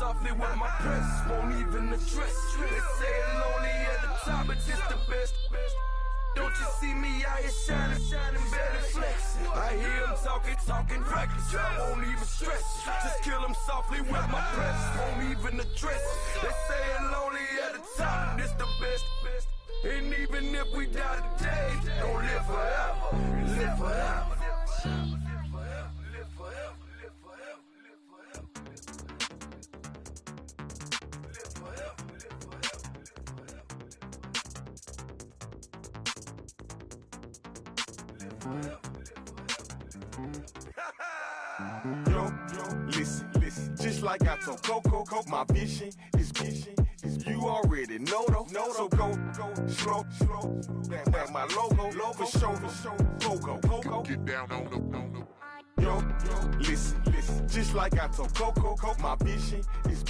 softly with my press, won't even address. They say it lonely at the top, but this the best. Don't you see me out here shining, better flex. I hear them talking reckless. I won't even stress. Just kill them softly with my press, won't even address. They say it lonely at the top, this the best. And even if we die today, don't live forever, live forever. Yo, listen, just like I told Coco, my vision is you already know though. So go slow, back my logo, for show, Coco. Get down on the. Yo, listen, just like I told Coco, my vision is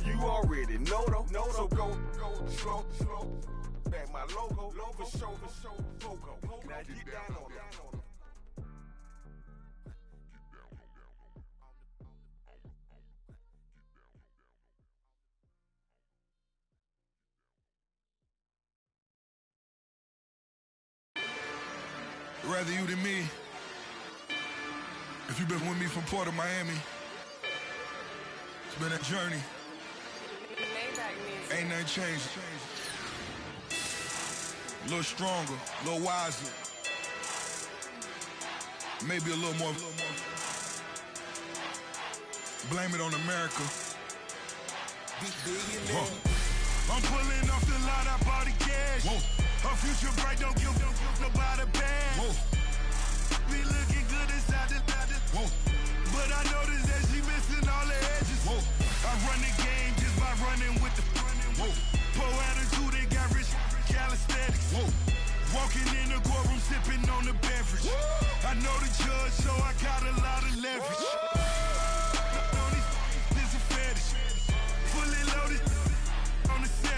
you already know though. So go slow, back my logo, for show, Coco. Now get down on it. Rather you than me. If you've been with me from Port of Miami, it's been a journey. Ain't nothing changed. A little stronger, a little wiser. Maybe a little more. Blame it on America. I'm pulling off the lot, I bought the cash. Whoa. Her future bright, don't give nobody bad. Whoa. We looking good inside the whoa. But I noticed that she missing all the edges. Whoa. I run the game just by running with the whoa. Poor attitude, they got rich calisthenics. Whoa. Walking in the courtroom, sipping on the beverage. Whoa. I know the judge, so I got a lot of leverage. This a fetish. Fully loaded on the 7.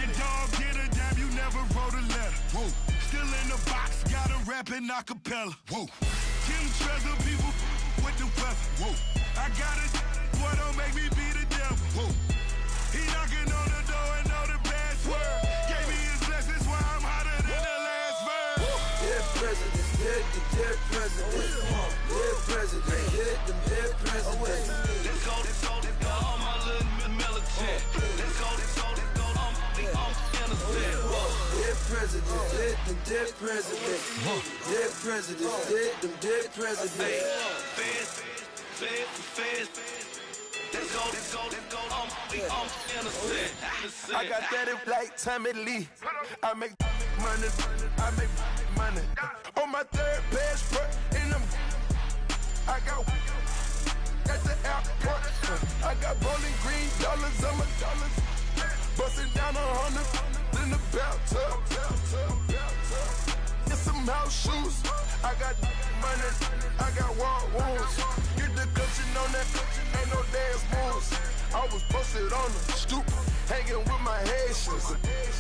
Your dog get a dime, you never wrote a letter. Whoa. Still in the box, got a rapping acapella. Whoa. Kim treasure people with the weather. Whoa. I got it, boy, don't make me be the devil. Whoa. He knocking on the door and know the password. Gave me his blessings while I'm hotter than the last verse. Dead presidents, dead presidents. Dead presidents, dead presidents. Let's go, all my little militant. Let's go, I'm innocent. Dead presidents, dead presidents. Dead presidents, dead presidents. Fast. Let's go, I'm innocent. I got that in like Tommy Lee. I make money. On my third passport, and I got at the airport. I got bowling green dollars on my dollars. Busting down 100 in the bathtub. Get some house shoes. I got money. I got wild wounds. Get the clutching on that. Ain't no dance moves. I was posted on the stoop, hanging with my Haitians.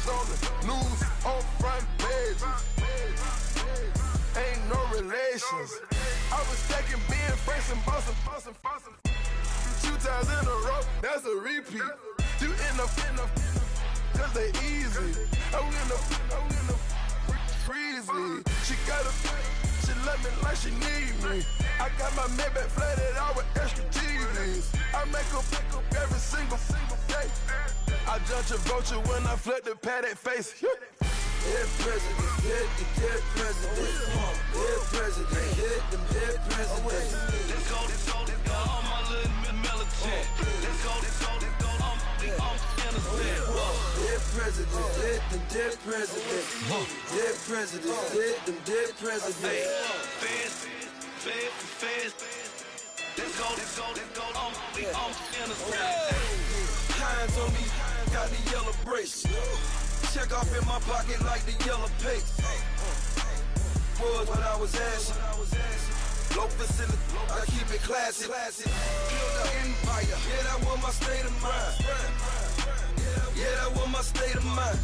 On the news, on front pages. Ain't no relations. I was stacking being Franks and Boston. 2 times in a row, that's a repeat. You in the cause they easy. I'm in the freezy. She love me like she need me. I got my Maybach flooded out with extra TVs. I make up every single day. I judge a vulture when I flip the Paddock face. Dead presidents, dead presidents. Dead presidents, dead presidents. Let's go, all my little militant. Let's go, I'm innocent. Dead presidents, dead presidents. Dead presidents, dead presidents. Fast. Let's go, I'm innocent. Hands on me, got the yellow brace. Check off in my pocket like the yellow paste. Was what I was asking. Low facility, I keep it classy. Build an empire, yeah, that was my state of mind. Yeah, that was my state of mind.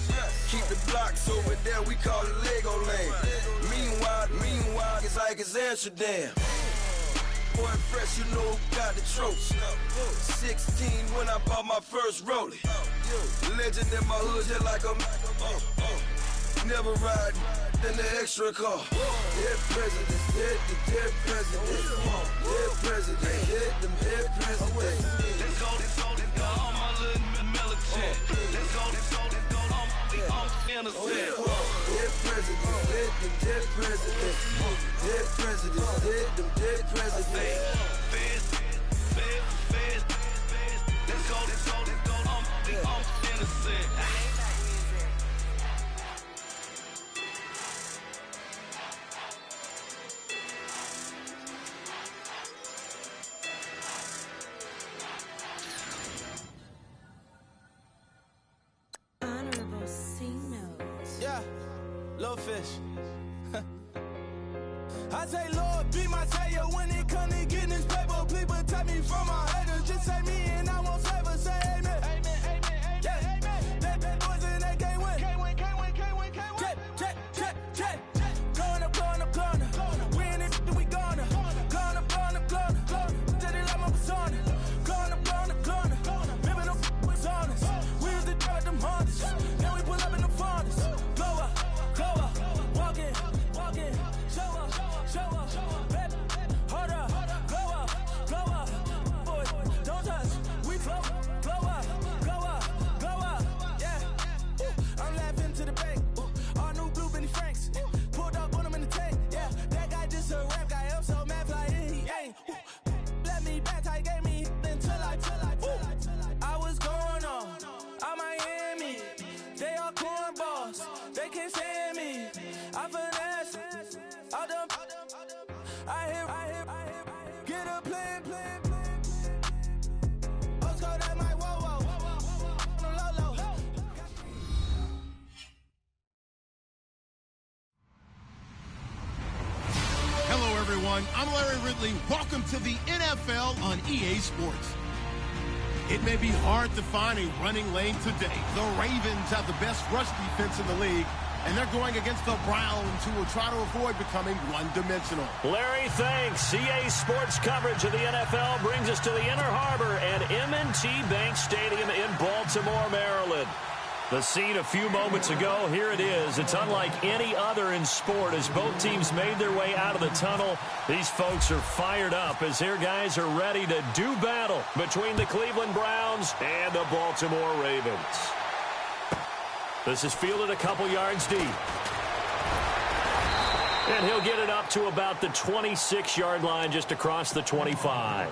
Keep the blocks over there, we call it Lego Land. Meanwhile, it's like it's Amsterdam. boy fresh, you know who got the trophy. 16 when I bought my first rollie. Legend in my hood, just like a never ride in the extra car. Dead presidents, dead presidents. Dead presidents, hit them dead presidents. Let's go, all my little militant. Let's go, I'm innocent. Dead presidents, dead them dead presidents. Dead presidents, dead them dead presidents. Feds. Let's go, I'm innocent. Yeah, little fish. I say, Lord, be my savior when it comes to getting this paper. Please protect me from my haters. Just say me and I won't flavor. Say amen. Amen. Yeah. That boys and they can't win. Can't win. Jet. Going up. Win it, we gonna. Gonna. Till they like my persona. Gonna. Living up was honest. We was the dirt, them hardest. Now we pull up in the furnace. Go up. Walk in. Show up. Baby, hold up. Go up. Boys, don't touch. We flow up. Yeah. I'm laughing to the bank. All new blue Benny Franks. Pulled up on him in the tank. Yeah, that guy just a rap guy. I'm so mad, fly in, he ain't. Let me back, tight, gave me until I was going on Miami. They all cornballs. They can't stand me. I finesse. All them. I hear. Get a plan. Let's go, that my whoa. Low. Hello, everyone. I'm Larry Ridley. Welcome to the NFL on EA Sports. It may be hard to find a running lane today. The Ravens have the best rush defense in the league, and they're going against the Browns, who will try to avoid becoming one-dimensional. Larry, thanks. EA Sports coverage of the NFL brings us to the Inner Harbor at M&T Bank Stadium in Baltimore, Maryland. The scene a few moments ago, here it is. It's unlike any other in sport as both teams made their way out of the tunnel. These folks are fired up as their guys are ready to do battle between the Cleveland Browns and the Baltimore Ravens. This is fielded a couple yards deep. And he'll get it up to about the 26-yard line just across the 25.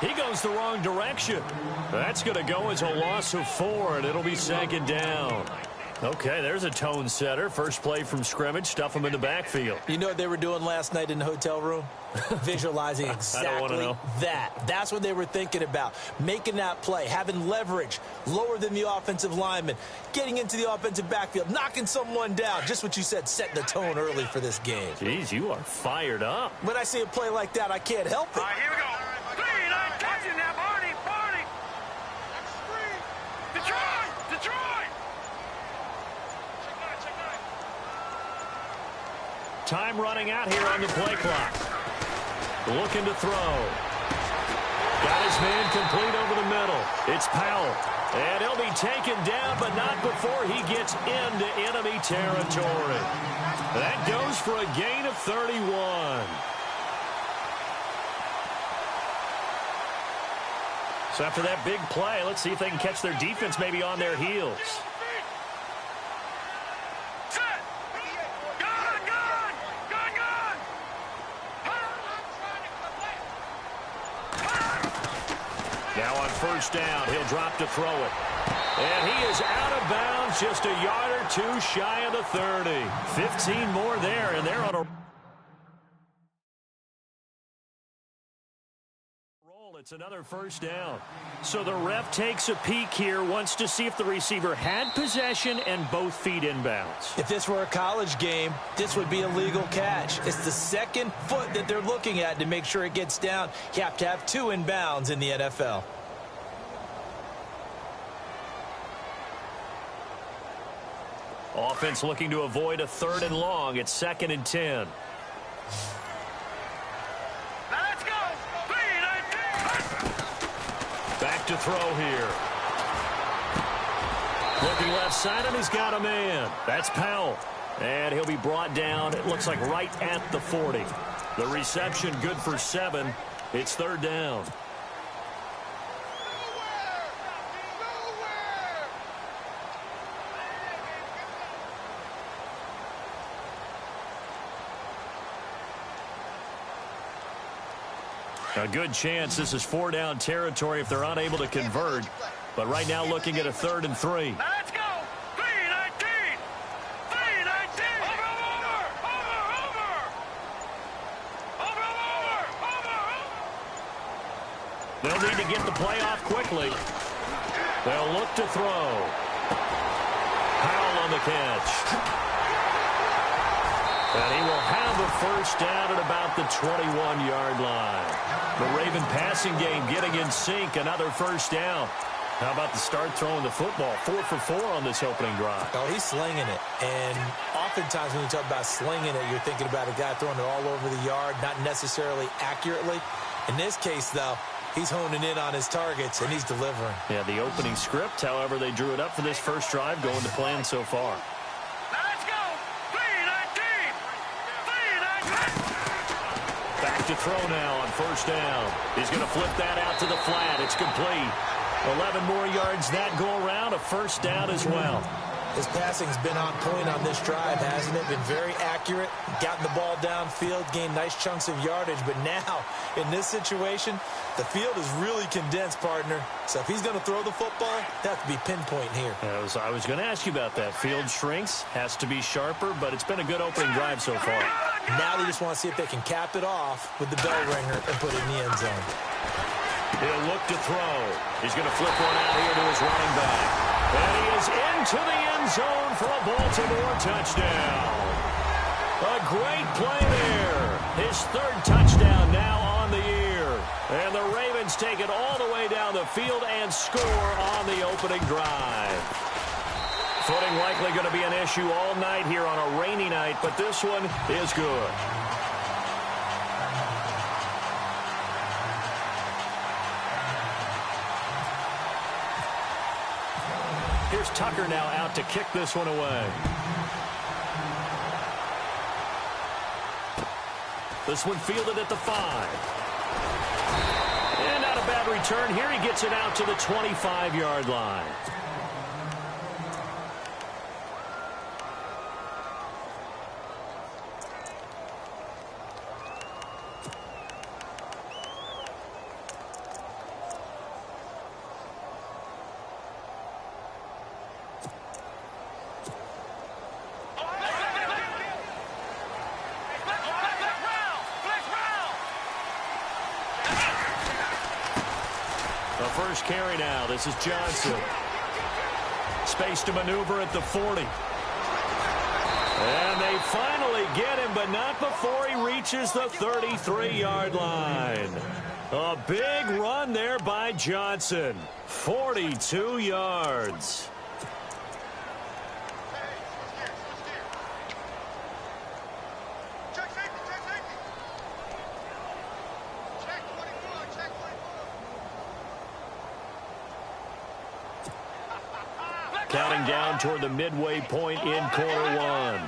He goes the wrong direction. That's going to go as a loss of 4, and it'll be second down. Okay, there's a tone setter. First play from scrimmage, stuff him in the backfield. You know what they were doing last night in the hotel room? Visualizing exactly that. That's what they were thinking about. Making that play, having leverage, lower than the offensive lineman, getting into the offensive backfield, knocking someone down. Just what you said, setting the tone early for this game. Jeez, you are fired up. When I see a play like that, I can't help it. All right, here we go. Catching that, Barney. Detroit. Time running out here on the play clock. Looking to throw. Got his man complete over the middle. It's Powell. And he'll be taken down, but not before he gets into enemy territory. That goes for a gain of 31. So after that big play, let's see if they can catch their defense maybe on their heels. Now first down. He'll drop to throw it. And he is out of bounds, just a yard or two shy of the 30. 15 more there, and they're on a roll. It's another first down. So the ref takes a peek here, wants to see if the receiver had possession and both feet inbounds. If this were a college game, this would be a legal catch. It's the second foot that they're looking at to make sure it gets down. You have to have two inbounds in the NFL. Offense looking to avoid a 3rd and long. It's 2nd and 10. Let's go. Back to throw here. Looking left side, and he's got a man. That's Powell. And he'll be brought down, it looks like right at the 40. The reception good for 7. It's 3rd down. A good chance this is 4-down territory if they're unable to convert. But right now looking at a 3rd and 3. Let's go. 3-19. 3-19. Over. They'll need to get the play off quickly. They'll look to throw. Powell on the catch. And he will have a first down at about the 21-yard line. The Raven passing game getting in sync. Another first down. How about the start throwing the football? 4 for 4 on this opening drive. Oh, he's slinging it. And oftentimes when you talk about slinging it, you're thinking about a guy throwing it all over the yard, not necessarily accurately. In this case, though, he's honing in on his targets, and he's delivering. Yeah, the opening script, however, they drew it up for this first drive, going to plan so far. Let's go. 3-19. 3-19. Back to throw now on first down. He's going to flip that out to the flat. It's complete. 11 more yards that go around. A first down as well. His passing's been on point on this drive, hasn't it? Been very accurate, gotten the ball downfield, gained nice chunks of yardage. But now, in this situation, the field is really condensed, partner. So if he's going to throw the football, that has to be pinpoint here. I was going to ask you about that. Field shrinks, has to be sharper, but it's been a good opening drive so far. Now they just want to see if they can cap it off with the bell ringer and put it in the end zone. He'll look to throw. He's going to flip one out here to his running back. And he is into the end zone for a Baltimore touchdown. A great play there. His 3rd touchdown now on the year. And the Ravens take it all the way down the field and score on the opening drive. Footing likely going to be an issue all night here on a rainy night, but this one is good. Here's Tucker now out to kick this one away. This one fielded at the 5. And not a bad return here. He gets it out to the 25-yard line. First carry now. This is Johnson. Space to maneuver at the 40. And they finally get him, but not before he reaches the 33-yard line. A big run there by Johnson. 42 yards. Counting down toward the midway point in quarter 1.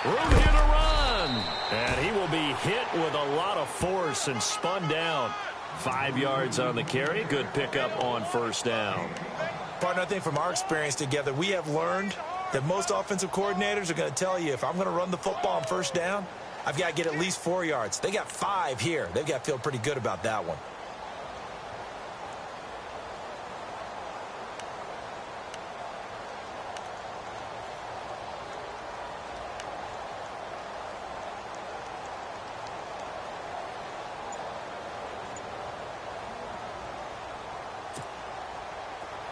Room here to run. And he will be hit with a lot of force and spun down. 5 yards on the carry. Good pickup on first down. Partner, I think from our experience together, we have learned that most offensive coordinators are going to tell you, if I'm going to run the football on first down, I've got to get at least 4 yards. They got 5 here. They've got to feel pretty good about that one.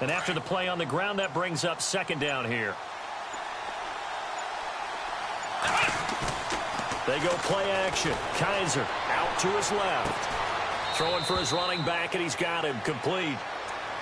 And after the play on the ground, that brings up second down here. They go play action. Kaiser out to his left. Throwing for his running back, and he's got him complete.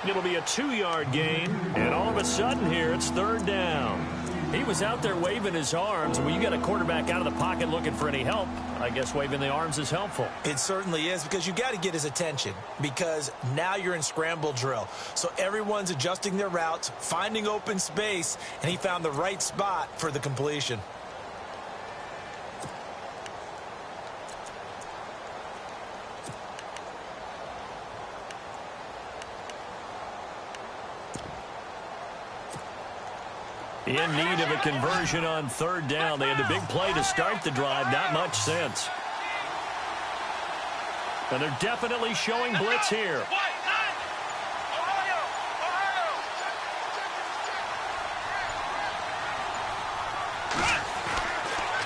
It'll be a 2-yard gain. And all of a sudden here, it's third down. He was out there waving his arms. When you got a quarterback out of the pocket looking for any help, I guess waving the arms is helpful. It certainly is, because you got to get his attention, because now you're in scramble drill. So everyone's adjusting their routes, finding open space, and he found the right spot for the completion. In need of a conversion on third down. They had the big play to start the drive. Not much sense. And they're definitely showing blitz here.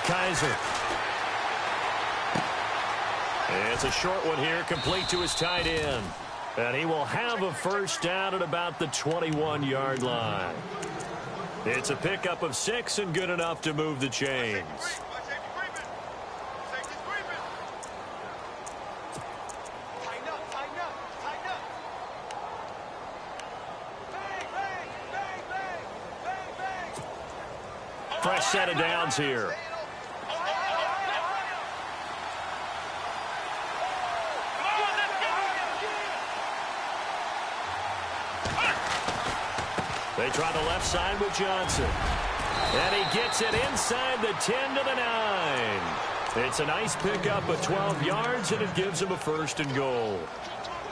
Kaiser. It's a short one here, complete to his tight end. And he will have a first down at about the 21-yard line. It's a pickup of 6 and good enough to move the chains. Fresh set of downs here. They try the left side with Johnson. And he gets it inside the 10 to the 9. It's a nice pickup of 12 yards, and it gives him a first and goal.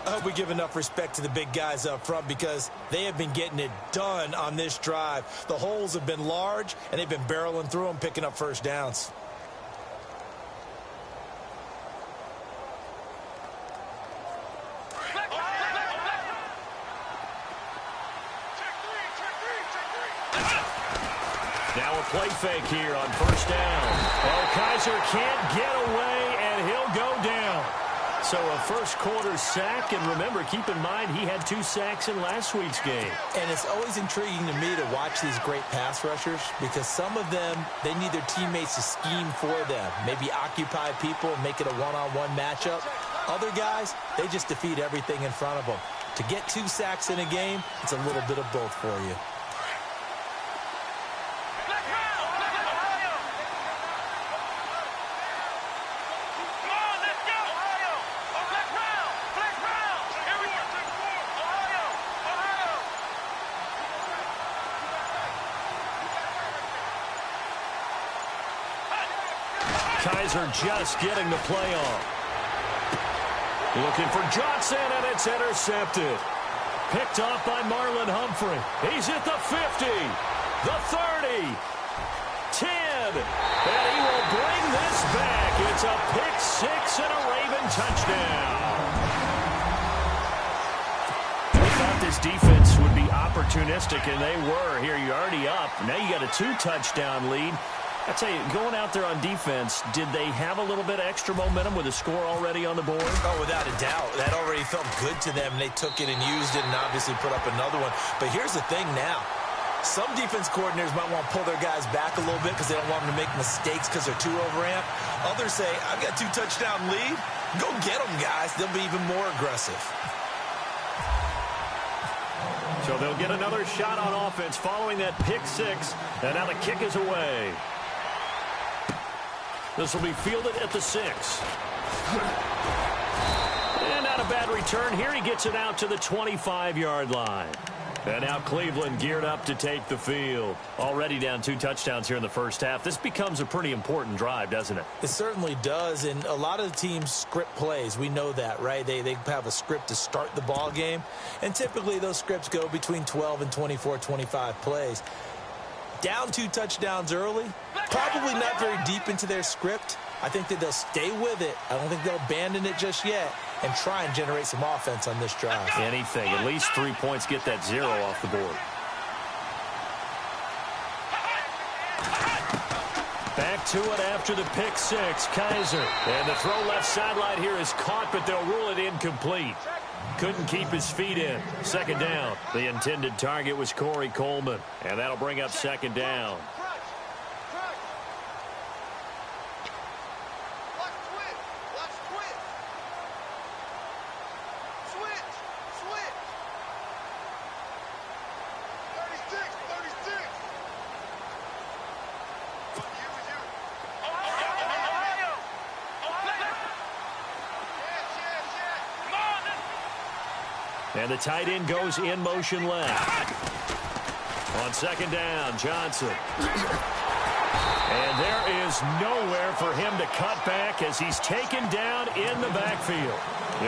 I hope we give enough respect to the big guys up front, because they have been getting it done on this drive. The holes have been large, and they've been barreling through them, picking up first downs. Now a play fake here on first down. Oh, Kaiser can't get away, and he'll go down. So a first quarter sack, and remember, keep in mind, he had 2 sacks in last week's game. And it's always intriguing to me to watch these great pass rushers, because some of them, they need their teammates to scheme for them, maybe occupy people and make it a one-on-one matchup. Other guys, they just defeat everything in front of them. To get 2 sacks in a game, it's a little bit of both for you. Kaiser just getting the play off. Looking for Johnson, and it's intercepted. Picked off by Marlon Humphrey. He's at the 50, the 30, 10, and he will bring this back. It's a pick 6 and a Raven touchdown. We thought this defense would be opportunistic, and they were. Here, you're already up. Now you got a 2-touchdown lead. I tell you, going out there on defense, did they have a little bit of extra momentum with a score already on the board? Oh, without a doubt. That already felt good to them. They took it and used it and obviously put up another one. But here's the thing now. Some defense coordinators might want to pull their guys back a little bit because they don't want them to make mistakes because they're too overamped. Others say, I've got 2-touchdown lead. Go get them, guys. They'll be even more aggressive. So they'll get another shot on offense following that pick 6. And now the kick is away. This will be fielded at the 6. And not a bad return here. He gets it out to the 25-yard line. And now Cleveland geared up to take the field. Already down 2 touchdowns here in the first half. This becomes a pretty important drive, doesn't it? It certainly does, and a lot of the teams script plays. We know that, right? They have a script to start the ball game, and typically those scripts go between 12 and 24, 25 plays. Down 2 touchdowns early, probably not very deep into their script. I think that they'll stay with it. I don't think they'll abandon it just yet and try and generate some offense on this drive. Anything. At least 3 points, get that 0 off the board. Back to it after the pick 6. Kaiser. And the throw left sideline here is caught, but they'll rule it incomplete. Couldn't keep his feet in. Second down. The intended target was Corey Coleman. And that'll bring up second down. And the tight end goes in motion left. On second down, Johnson. And there is nowhere for him to cut back as he's taken down in the backfield.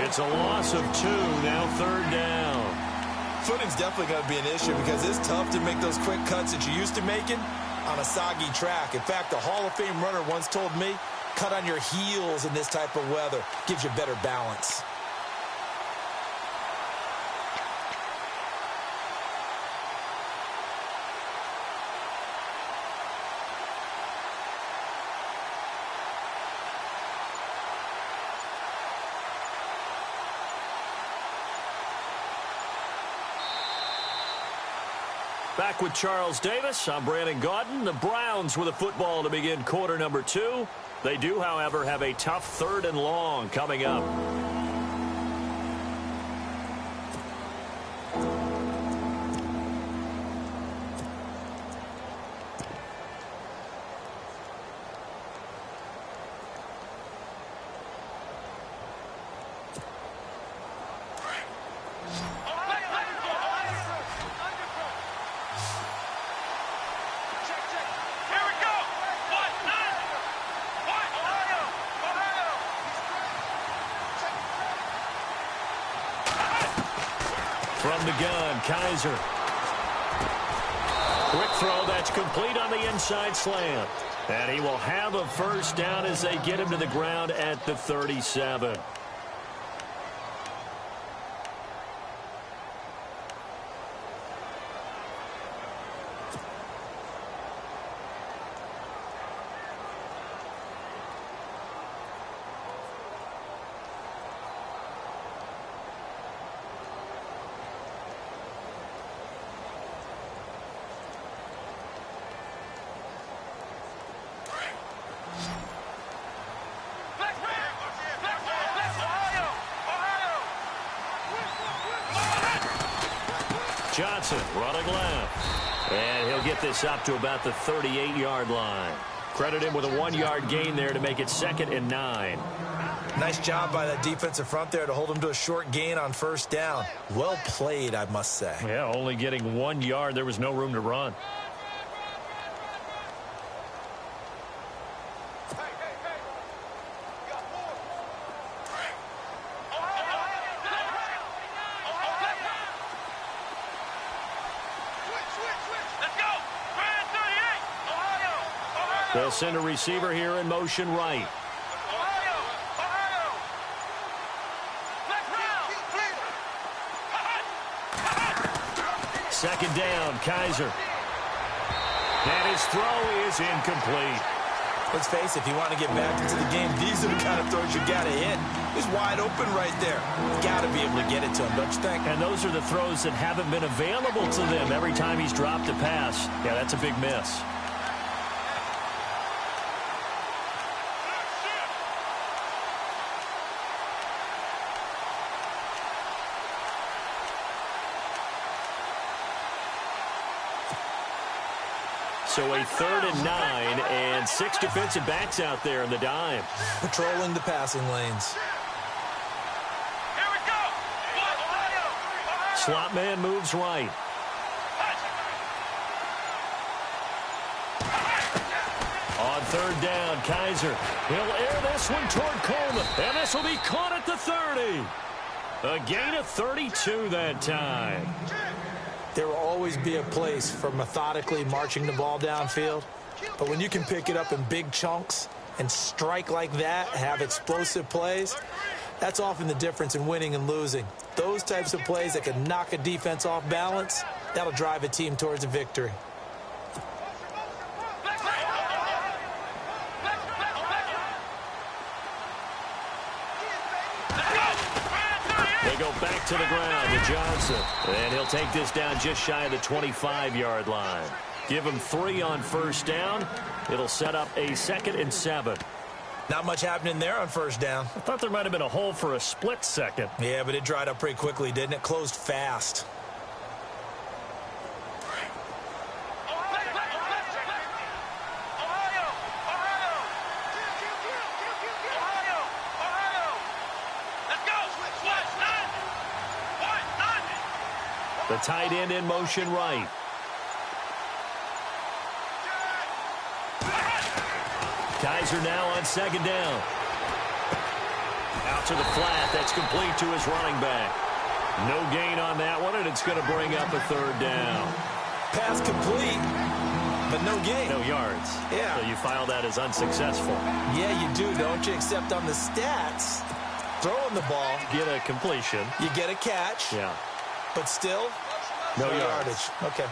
It's a loss of 2, now third down. Footing's definitely going to be an issue because it's tough to make those quick cuts that you're used to making on a soggy track. In fact, the Hall of Fame runner once told me, cut on your heels in this type of weather. Gives you better balance. Back with Charles Davis. I'm Brandon Gaudin. The Browns with a football to begin quarter number 2. They do, however, have a tough 3rd and long coming up. From the gun, Kaiser. Quick throw that's complete on the inside slant. And he will have a first down as they get him to the ground at the 37. Johnson running left. And he'll get this up to about the 38-yard line. Credit him with a 1-yard gain there to make it 2nd and 9. Nice job by that defensive front there to hold him to a short gain on first down. Well played, I must say. Yeah, only getting 1 yard. There was no room to run. They'll send a receiver here in motion right. Second down, Kaiser. And his throw is incomplete. Let's face it, if you want to get back into the game, these are the kind of throws you got to hit. He's wide open right there. Got to be able to get it to him, don't you think? And those are the throws that haven't been available to them every time he's dropped a pass. Yeah, that's a big miss. So a 3rd and 9 and 6 defensive backs out there in the dime. Patrolling the passing lanes. Slot man moves right. third down. Kaiser, he'll air this one toward Coleman, and this will be caught at the 30. A gain of 32 that time. There will always be a place for methodically marching the ball downfield, but when you can pick it up in big chunks and strike like that, have explosive plays, that's often the difference in winning and losing. Those types of plays that can knock a defense off balance, that'll drive a team towards a victory. They go back to the ground to Johnson, and he'll take this down just shy of the 25-yard line. Give him 3 on first down. It'll set up a 2nd and 7. Not much happening there on first down. I thought there might have been a hole for a split second. Yeah, but it dried up pretty quickly, didn't it? Closed fast. The tight end in motion right. Kaiser now on 2nd down. Out to the flat. That's complete to his running back. No gain on that one, and it's going to bring up a 3rd down. Pass complete, but no gain. No yards. Yeah. So you file that as unsuccessful. Yeah, you do, don't you? Except on the stats, throwing the ball. Get a completion. You get a catch. Yeah. But still, no yardage. Okay.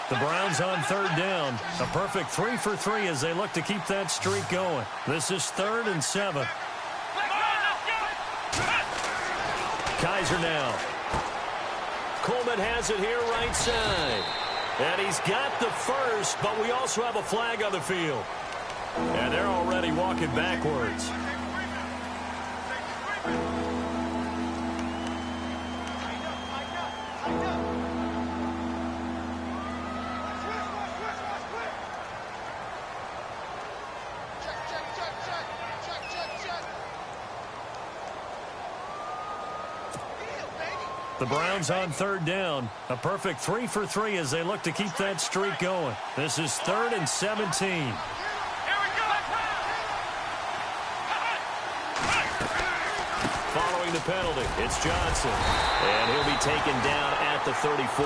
The Browns on 3rd down. A perfect 3 for 3 as they look to keep that streak going. This is 3rd and 7. Kaiser now. Coleman has it here right side. And he's got the first, but we also have a flag on the field. And they're already walking backwards. The Browns on 3rd down. A perfect 3 for 3 as they look to keep that streak going. This is 3rd and 17. Following the penalty, it's Johnson. And he'll be taken down at the 34.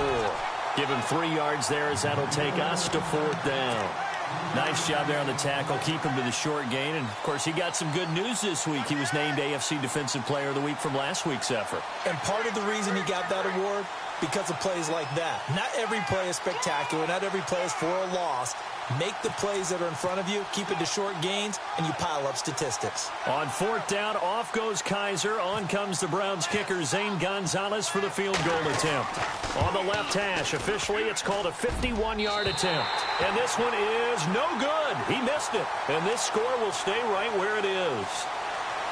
Give him 3 yards there as that'll take us to 4th down. Nice job there on the tackle. Keep him to the short gain. And, of course, he got some good news this week. He was named AFC Defensive Player of the Week from last week's effort. And part of the reason he got that award, because of plays like that. Not every play is spectacular. Not every play is for a loss. Make the plays that are in front of you, keep it to short gains, and you pile up statistics. On 4th down, off goes Kaiser. On comes the Browns kicker, Zane Gonzalez, for the field goal attempt. On the left hash, officially, it's called a 51-yard attempt. And this one is no good. He missed it. And this score will stay right where it is.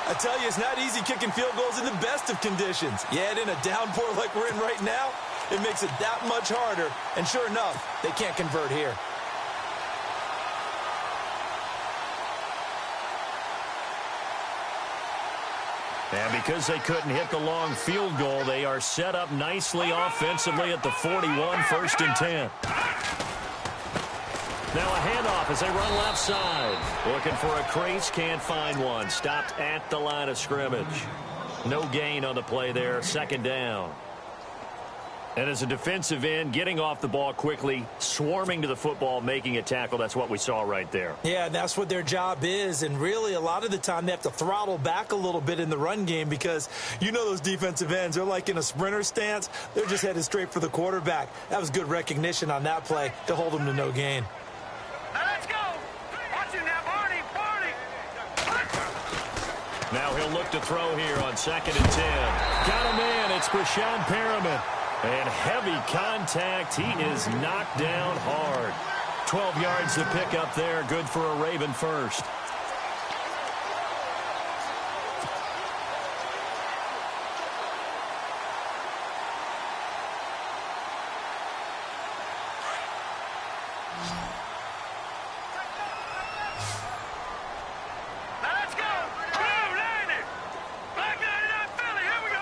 I tell you, it's not easy kicking field goals in the best of conditions. Yet in a downpour like we're in right now, it makes it that much harder. And sure enough, they can't convert here. And because they couldn't hit the long field goal, they are set up nicely offensively at the 41, 1st and 10. Now a handoff as they run left side. Looking for a crease, can't find one. Stopped at the line of scrimmage. No gain on the play there, 2nd down. And as a defensive end, getting off the ball quickly, swarming to the football, making a tackle, that's what we saw right there. Yeah, that's what their job is. And really, a lot of the time, they have to throttle back a little bit in the run game because you know those defensive ends, they're like in a sprinter stance. They're just headed straight for the quarterback. That was good recognition on that play to hold them to no gain. Now let's go. Watch it now, Barney. Now he'll look to throw here on 2nd and 10. Got a man. It's Brashon Perriman. And heavy contact. He is knocked down hard. 12 yards to pick up there. Good for a Raven first. Now let's go. Go, Landon. Back 99 Philly. Here we go.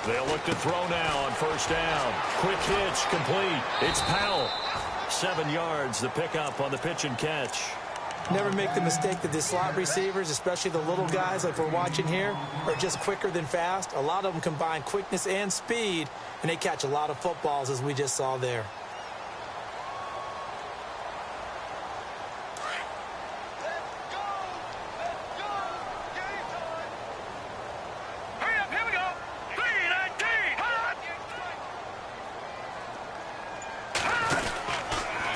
They'll look to throw now on first down. Quick hitch, complete. It's Powell. 7 yards, the pickup on the pitch and catch. Never make the mistake that the slot receivers, especially the little guys like we're watching here, are just quicker than fast. A lot of them combine quickness and speed, and they catch a lot of footballs, as we just saw there.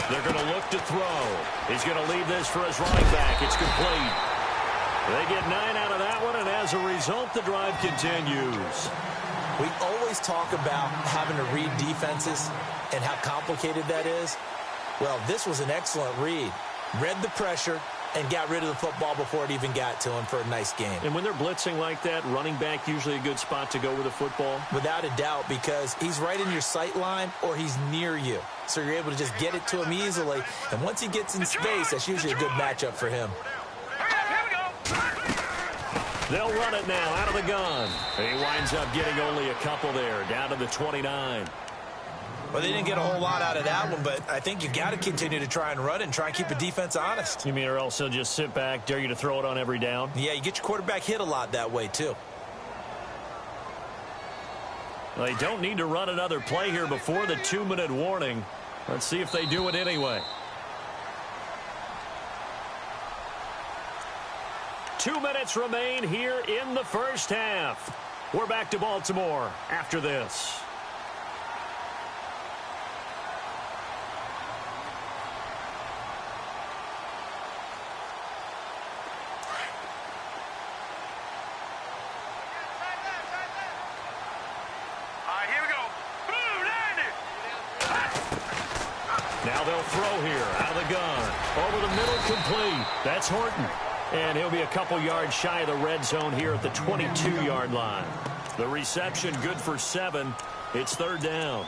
They're going to look to throw. He's going to leave this for his running back. It's complete. They get 9 out of that one, and as a result, the drive continues. We always talk about having to read defenses and how complicated that is. Well, this was an excellent read. Read the pressure and got rid of the football before it even got to him for a nice game. And when they're blitzing like that, running back usually a good spot to go with the football? Without a doubt, because he's right in your sight line or he's near you. So you're able to just get it to him easily. And once he gets in space, that's usually a good matchup for him. They'll run it now out of the gun. He winds up getting only a couple there, down to the 29. Well, they didn't get a whole lot out of that one, but I think you got to continue to try and run it and try and keep the defense honest. You mean or else they'll just sit back, dare you to throw it on every down? Yeah, you get your quarterback hit a lot that way, too. Well, they don't need to run another play here before the 2-minute warning. Let's see if they do it anyway. 2 minutes remain here in the first half. We're back to Baltimore after this. Now they'll throw here out of the gun. Over the middle, complete. That's Horton. And he'll be a couple yards shy of the red zone here at the 22-yard line. The reception good for 7. It's 3rd down.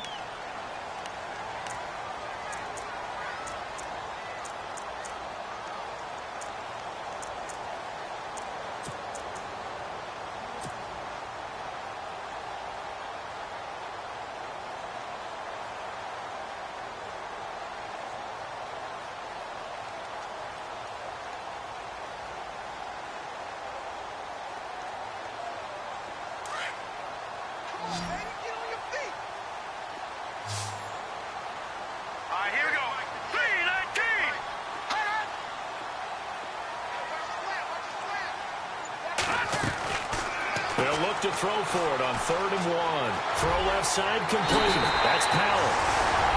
They'll look to throw for it on 3rd and 1. Throw left side, complete. That's Powell.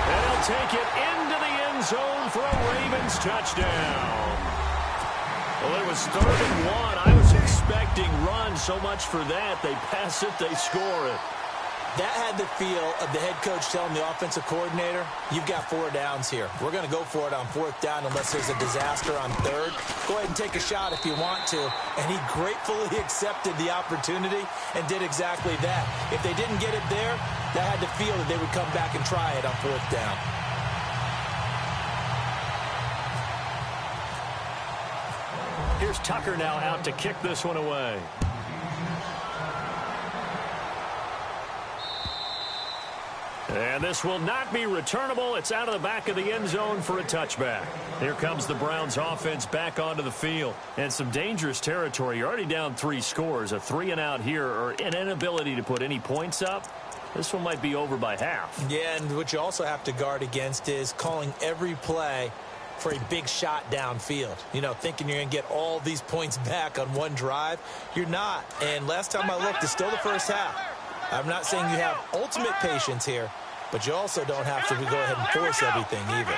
And he'll take it into the end zone for a Ravens touchdown. Well, it was 3rd and 1. I was expecting run. So much for that. They pass it, they score it. That had the feel of the head coach telling the offensive coordinator, you've got 4 downs here. We're going to go for it on 4th down unless there's a disaster on 3rd. Go ahead and take a shot if you want to. And he gratefully accepted the opportunity and did exactly that. If they didn't get it there, that had the feel that they would come back and try it on 4th down. Here's Tucker now out to kick this one away. And this will not be returnable. It's out of the back of the end zone for a touchback. Here comes the Browns offense back onto the field. And some dangerous territory. You're already down 3 scores. A 3-and-out here or an inability to put any points up. This one might be over by half. Yeah, and what you also have to guard against is calling every play for a big shot downfield. You know, thinking you're going to get all these points back on one drive. You're not. And last time I looked, it's still the first half. I'm not saying you have ultimate patience here, but you also don't have to go ahead and force everything either.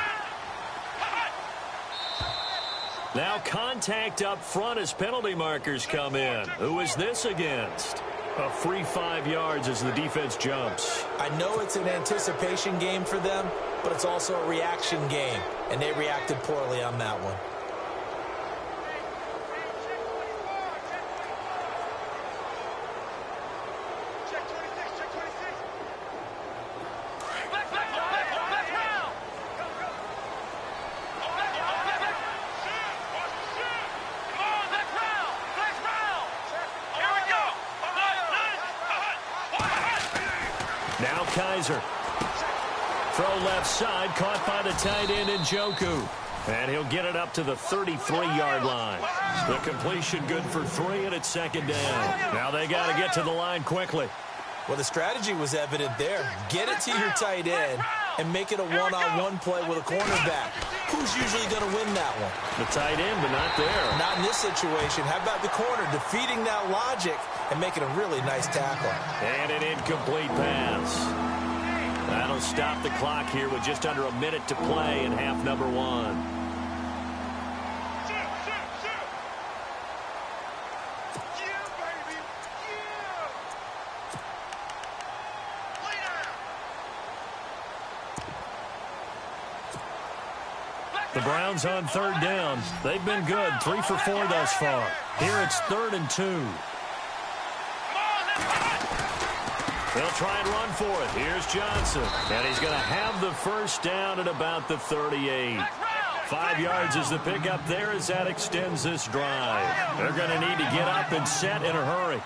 Now contact up front as penalty markers come in. Who is this against? A free 5 yards as the defense jumps. I know it's an anticipation game for them, but it's also a reaction game, and they reacted poorly on that one. Kaiser. Throw left side, caught by the tight end Njoku. And he'll get it up to the 33-yard line. The completion good for 3, and it's second down. Now they got to get to the line quickly. Well, the strategy was evident there. Get it to your tight end and make it a one-on-one play with a cornerback. Who's usually going to win that one? The tight end, but not there. Not in this situation. How about the corner defeating that logic and making a really nice tackle? And an incomplete pass. That'll stop the clock here with just under a minute to play in half number 1. The Browns on third down. They've been good, 3 for 4 thus far. Here it's 3rd and 2. They'll try and run for it. Here's Johnson. And he's going to have the first down at about the 38. 5 yards is the pickup there as that extends this drive. They're going to need to get up and set in a hurry.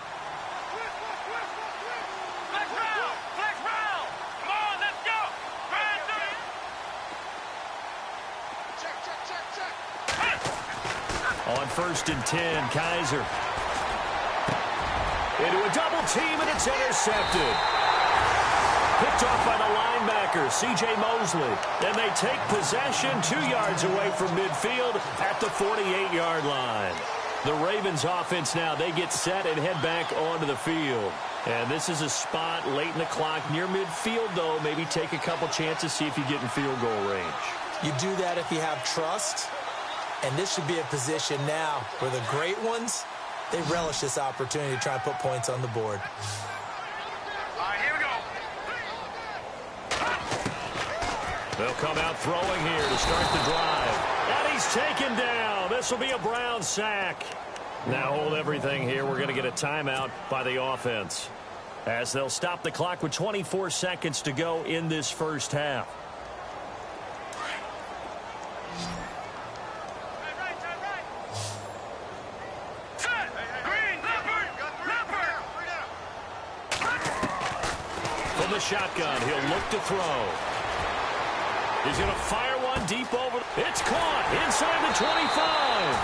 On 1st and 10, Kaiser. Into a double team, and it's intercepted. Picked off by the linebacker, C.J. Mosley. And they take possession 2 yards away from midfield at the 48-yard line. The Ravens offense now, they get set and head back onto the field. And this is a spot late in the clock near midfield, though. Maybe take a couple chances, see if you get in field goal range. You do that if you have trust. And this should be a position now where the great ones, they relish this opportunity to try and put points on the board. All right, here we go. They'll come out throwing here to start the drive. And he's taken down. This will be a Brown sack. Now hold everything here. We're going to get a timeout by the offense, as they'll stop the clock with 24 seconds to go in this first half. The shotgun, he'll look to throw. He's going to fire one deep over. It's caught inside the 25.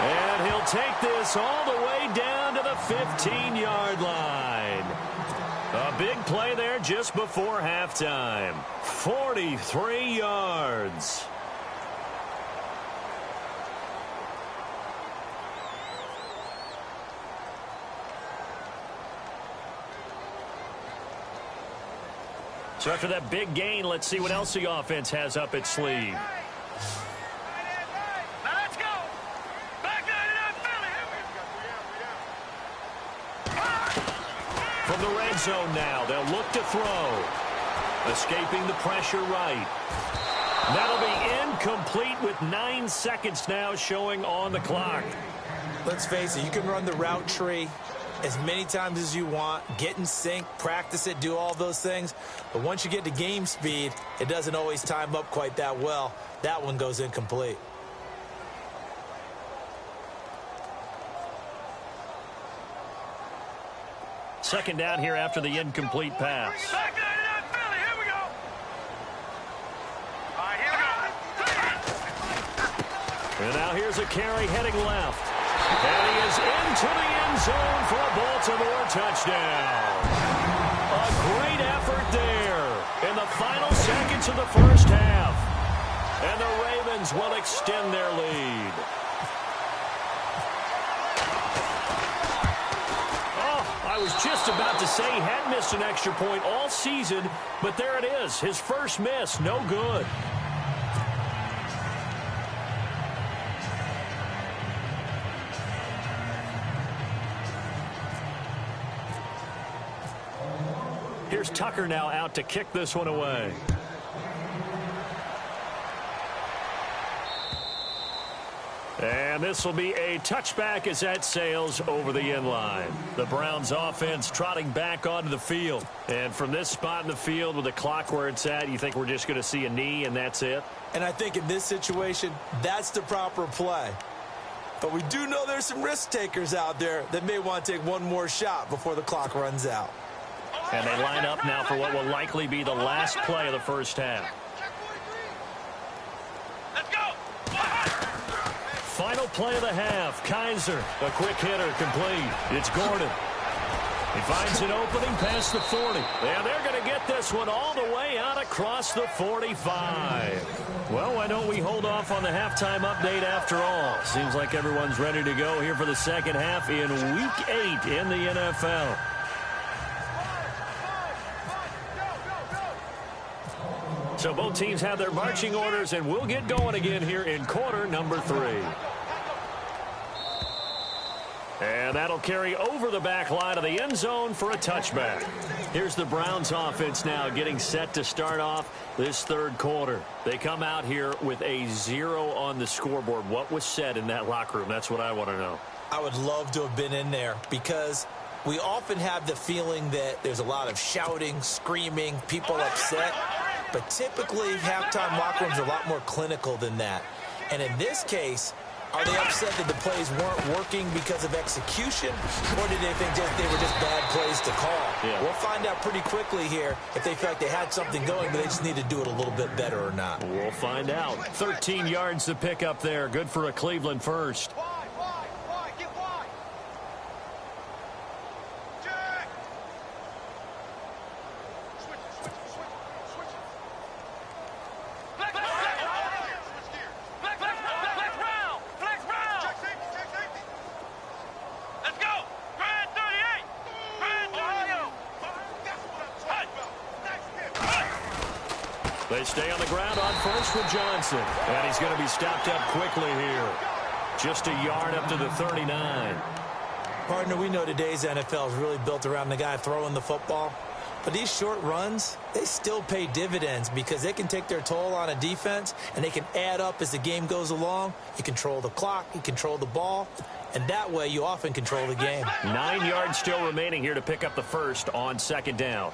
And he'll take this all the way down to the 15-yard line. A big play there just before halftime. 43 yards. So after that big gain, let's see what else the offense has up its sleeve. Now let's go. Back nine and Philly. From the red zone now, they'll look to throw. Escaping the pressure right. That'll be incomplete with 9 seconds now showing on the clock. Let's face it, you can run the route tree as many times as you want, get in sync, practice it, do all those things. But once you get to game speed, it doesn't always time up quite that well. That one goes incomplete. Second down here after the incomplete pass. Back nine and Philly. Here we go. All right, here we go. And now here's a carry heading left. And he is into the end zone for a Baltimore touchdown. A great effort there in the final seconds of the first half. And the Ravens will extend their lead. Oh, I was just about to say he had missed an extra point all season, but there it is. His first miss, no good. Here's Tucker now out to kick this one away. And this will be a touchback as that sails over the end line. The Browns offense trotting back onto the field. And from this spot in the field with the clock where it's at, you think we're just going to see a knee and that's it? And I think in this situation, that's the proper play. But we do know there's some risk takers out there that may want to take one more shot before the clock runs out. And they line up now for what will likely be the last play of the first half. Let's go. Final play of the half. Kaiser, a quick hitter, complete. It's Gordon. He finds an opening past the 40. And they're going to get this one all the way out across the 45. Well, why don't we hold off on the halftime update after all? Seems like everyone's ready to go here for the second half in Week 8 in the NFL. So both teams have their marching orders, and we'll get going again here in quarter number 3. And that'll carry over the back line of the end zone for a touchback. Here's the Browns offense now getting set to start off this third quarter. They come out here with a 0 on the scoreboard. What was said in that locker room? That's what I want to know. I would love to have been in there because we often have the feeling that there's a lot of shouting, screaming, people upset. But typically, halftime locker rooms are a lot more clinical than that. And in this case, are they upset that the plays weren't working because of execution, or did they think they were just bad plays to call? Yeah. We'll find out pretty quickly here if they feel like they had something going, but they just need to do it a little bit better or not. We'll find out. 13 yards to pick up there. Good for a Cleveland first. They stay on the ground on first with Johnson. And he's going to be stopped up quickly here. Just a yard up to the 39. Partner, we know today's NFL is really built around the guy throwing the football. But these short runs, they still pay dividends because they can take their toll on a defense and they can add up as the game goes along. You control the clock, you control the ball, and that way you often control the game. 9 yards still remaining here to pick up the first on second down.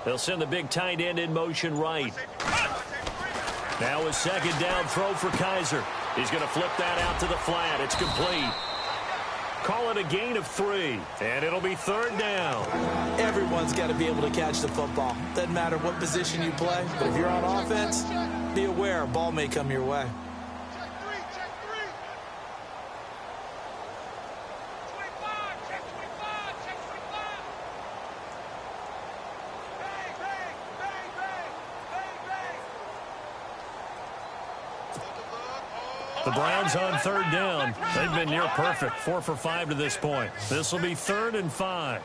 They'll send the big tight end in motion right. Now a second down throw for Kaiser. He's going to flip that out to the flat. It's complete. Call it a gain of 3, and it'll be third down. Everyone's got to be able to catch the football. Doesn't matter what position you play, but if you're on offense, be aware a ball may come your way. The Browns on third down. They've been near perfect. 4 for 5 to this point. This will be 3rd and 5.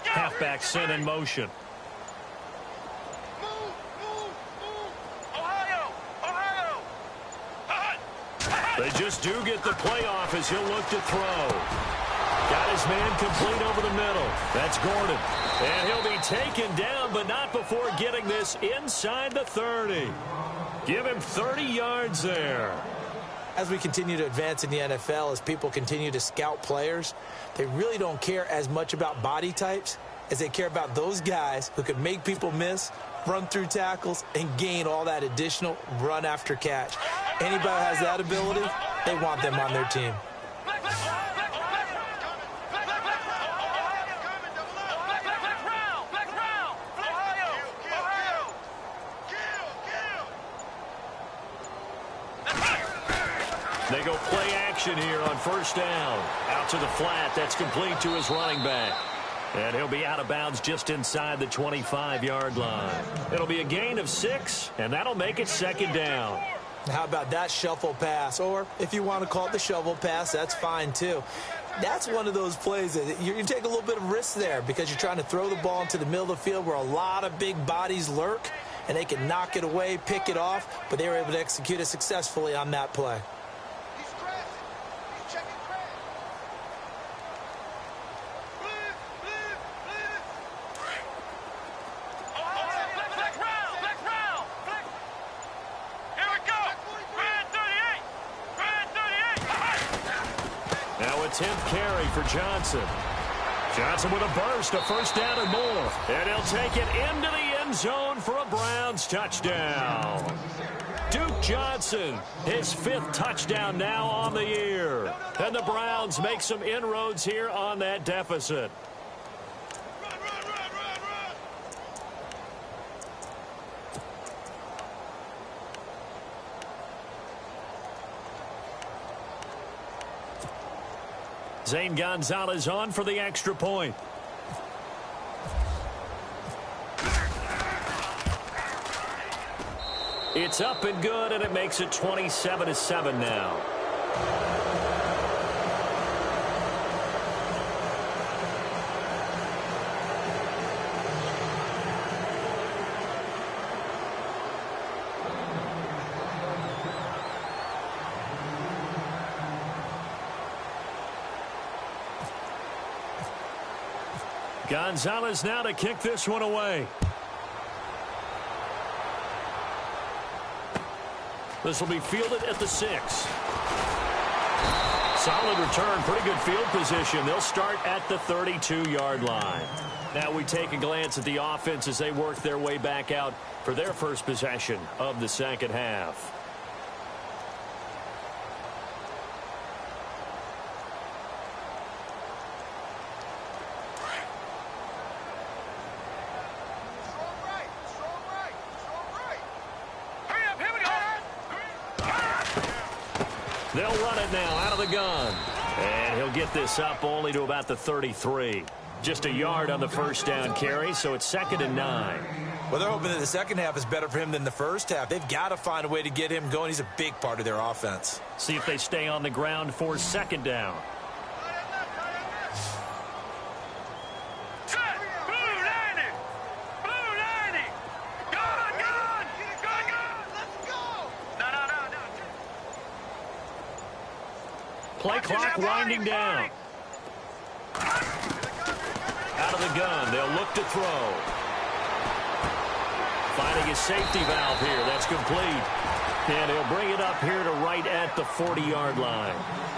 Halfback sent in motion. They just do get the playoff as he'll look to throw. Got his man complete over the middle. That's Gordon. And he'll be taken down, but not before getting this inside the 30. Give him 30 yards there. As we continue to advance in the NFL, as people continue to scout players, they really don't care as much about body types as they care about those guys who can make people miss, run through tackles, and gain all that additional run after catch. Anybody who has that ability, they want them on their team. They go play action here on first down. Out to the flat. That's complete to his running back. And he'll be out of bounds just inside the 25-yard line. It'll be a gain of 6, and that'll make it second down. How about that shuffle pass? Or if you want to call it the shovel pass, that's fine too. That's one of those plays that you take a little bit of risk there because you're trying to throw the ball into the middle of the field where a lot of big bodies lurk, and they can knock it away, pick it off, but they were able to execute it successfully on that play. Now a 10th carry for Johnson. Johnson with a burst, a first down and more. And he'll take it into the end zone for a Browns touchdown. Duke Johnson, his 5th touchdown now on the year. And the Browns make some inroads here on that deficit. Zane Gonzalez on for the extra point. It's up and good, and it makes it 27-7 now. Gonzalez now to kick this one away. This will be fielded at the 6. Solid return, pretty good field position. They'll start at the 32-yard line. Now we take a glance at the offense as they work their way back out for their first possession of the second half. They'll run it now out of the gun. And he'll get this up only to about the 33. Just a yard on the first down carry, so it's 2nd and 9. Well, they're hoping that the second half is better for him than the first half. They've got to find a way to get him going. He's a big part of their offense. See if they stay on the ground for 2nd down. Play clock winding down. Out of the gun. They'll look to throw. Finding a safety valve here. That's complete. And he'll bring it up here to right at the 40-yard line.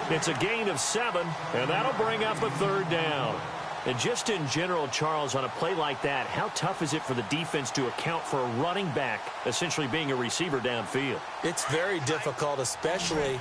It's a gain of 7, and that'll bring up a 3rd down. And just in general, Charles, on a play like that, how tough is it for the defense to account for a running back essentially being a receiver downfield? It's very difficult, especially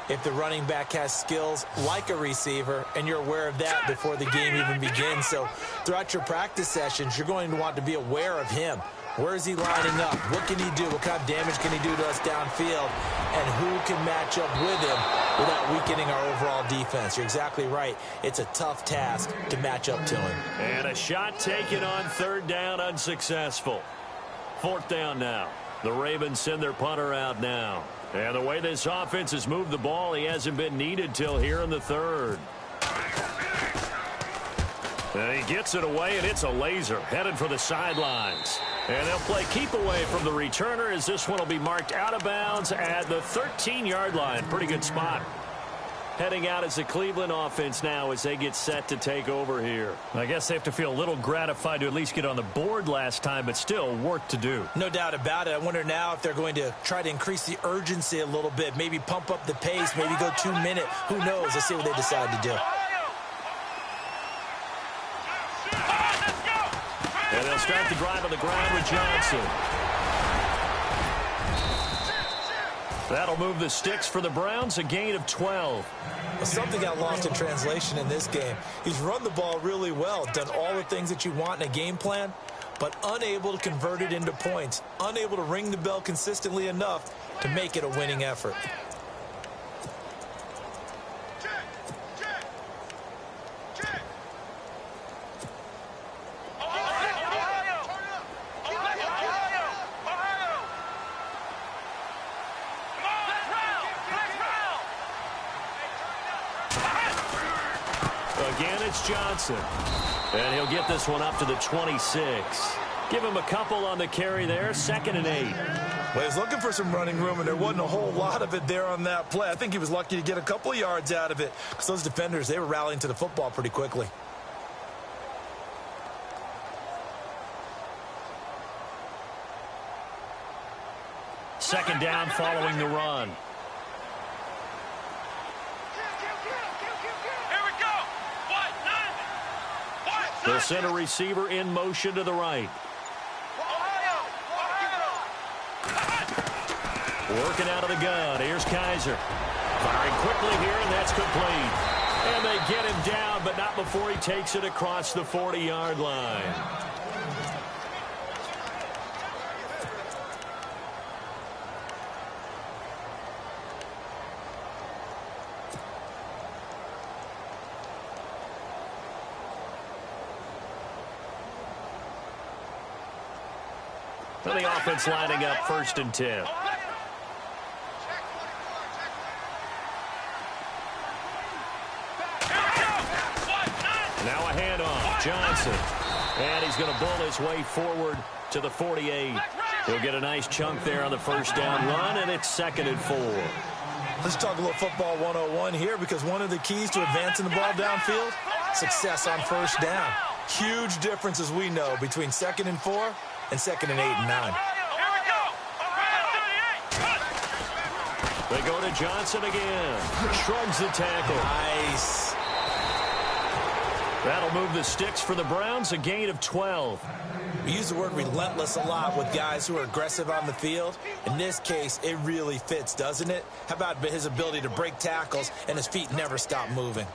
if the running back has skills like a receiver, and you're aware of that before the game even begins. So throughout your practice sessions, you're going to want to be aware of him. Where is he lining up? What can he do? What kind of damage can he do to us downfield? And who can match up with him without weakening our overall defense? You're exactly right. It's a tough task to match up to him. And a shot taken on 3rd down, unsuccessful. 4th down now. The Ravens send their punter out now. And the way this offense has moved the ball, he hasn't been needed till here in the 3rd. And he gets it away, and it's a laser headed for the sidelines. And they'll play keep away from the returner as this one will be marked out of bounds at the 13-yard line. Pretty good spot. Heading out as the Cleveland offense now as they get set to take over here. I guess they have to feel a little gratified to at least get on the board last time, but still work to do. No doubt about it. I wonder now if they're going to try to increase the urgency a little bit, maybe pump up the pace, maybe go 2-minute. Who knows? Let's see what they decide to do. And they'll start the drive on the ground with Johnson. That'll move the sticks for the Browns, a gain of 12. Well, something got lost in translation in this game. He's run the ball really well, done all the things that you want in a game plan, but unable to convert it into points, unable to ring the bell consistently enough to make it a winning effort. Again, it's Johnson. And he'll get this one up to the 26. Give him a couple on the carry there. 2nd and 8. Well, he's looking for some running room, and there wasn't a whole lot of it there on that play. I think he was lucky to get a couple of yards out of it because those defenders, they were rallying to the football pretty quickly. Second down following the run. They'll send a receiver in motion to the right. Working out of the gun. Here's Kaiser. Firing quickly here, and that's complete. And they get him down, but not before he takes it across the 40-yard line. So the offense lining up 1st and 10. Now a handoff. Johnson. And he's going to bull his way forward to the 48. He'll get a nice chunk there on the 1st down run, and it's 2nd and 4. Let's talk a little football 101 here, because one of the keys to advancing the ball downfield, success on 1st down. Huge difference, as we know, between 2nd and 4 and 2nd and 8 and 9. They go to Johnson again. Shrugs the tackle. Nice. That'll move the sticks for the Browns, a gain of 12. We use the word relentless a lot with guys who are aggressive on the field. In this case, it really fits, doesn't it? How about his ability to break tackles and his feet never stop moving?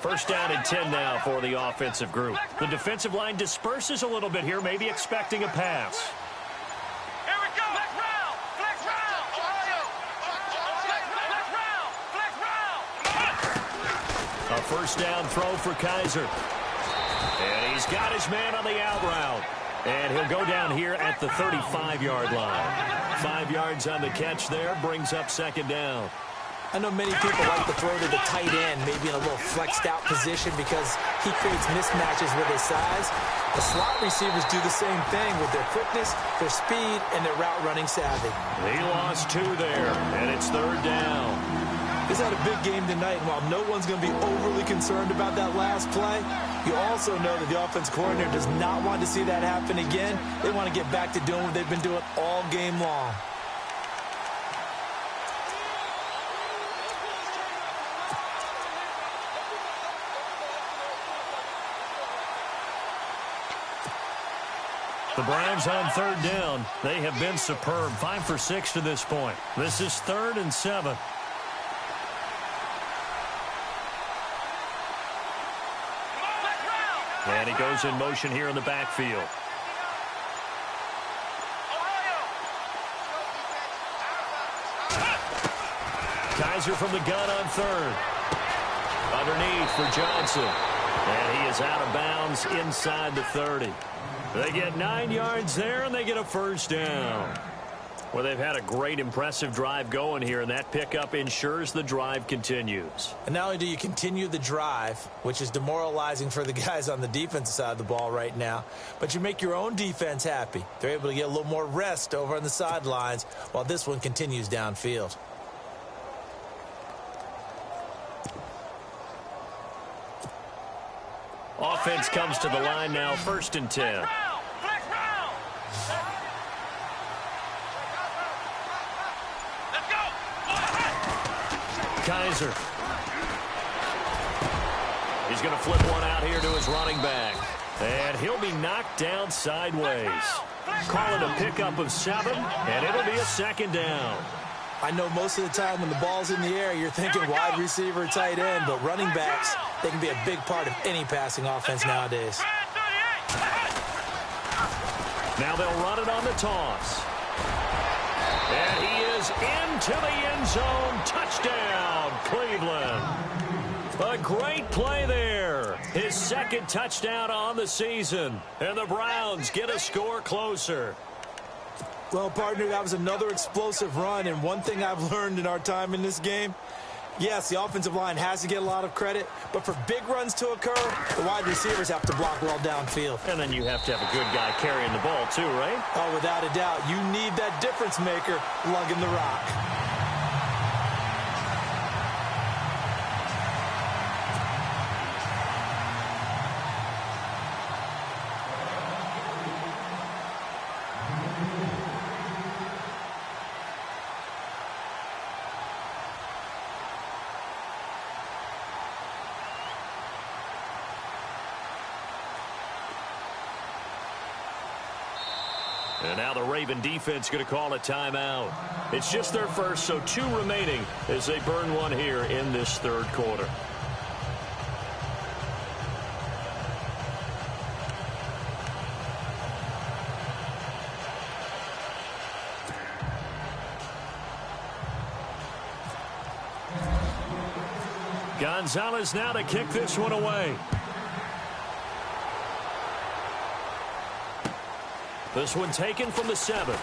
First down and 10 now for the offensive group. The defensive line disperses a little bit here, maybe expecting a pass. Here we go. Flex round. Flex round. A first down throw for Kaiser. And he's got his man on the out route. And he'll go down here at the 35-yard line. 5 yards on the catch there, brings up 2nd down. I know many people like to throw to the tight end, maybe in a little flexed out position, because he creates mismatches with his size. The slot receivers do the same thing with their quickness, their speed, and their route running savvy. He lost 2 there, and it's 3rd down. He's had a big game tonight, and while no one's going to be overly concerned about that last play, you also know that the offense coordinator does not want to see that happen again. They want to get back to doing what they've been doing all game long. The Browns on 3rd down. They have been superb. 5 for 6 to this point. This is 3rd and 7. And he goes in motion here in the backfield. Kaiser from the gun on 3rd. Underneath for Johnson. And he is out of bounds inside the 30. They get 9 yards there, and they get a first down. Well, they've had a great, impressive drive going here, and that pickup ensures the drive continues. And not only do you continue the drive, which is demoralizing for the guys on the defensive side of the ball right now, but you make your own defense happy. They're able to get a little more rest over on the sidelines while this one continues downfield. Offense comes to the line now, 1st and 10. Kaiser. He's going to flip one out here to his running back. And he'll be knocked down sideways. Call it a pickup of 7, and it'll be a 2nd down. I know most of the time when the ball's in the air, you're thinking wide receiver, tight end, but running backs, they can be a big part of any passing offense nowadays. Now they'll run it on the toss. And he is into the end zone. Touchdown, Cleveland. A great play there. His 2nd touchdown on the season. And the Browns get a score closer. Well, partner, that was another explosive run, and one thing I've learned in our time in this game, yes, the offensive line has to get a lot of credit, but for big runs to occur, the wide receivers have to block well downfield. And then you have to have a good guy carrying the ball too, right? Oh, without a doubt. You need that difference maker lugging the rock. And now the Raven defense going to call a timeout. It's just their first, so 2 remaining as they burn one here in this third quarter. Gonzalez now to kick this one away. This one taken from the 7.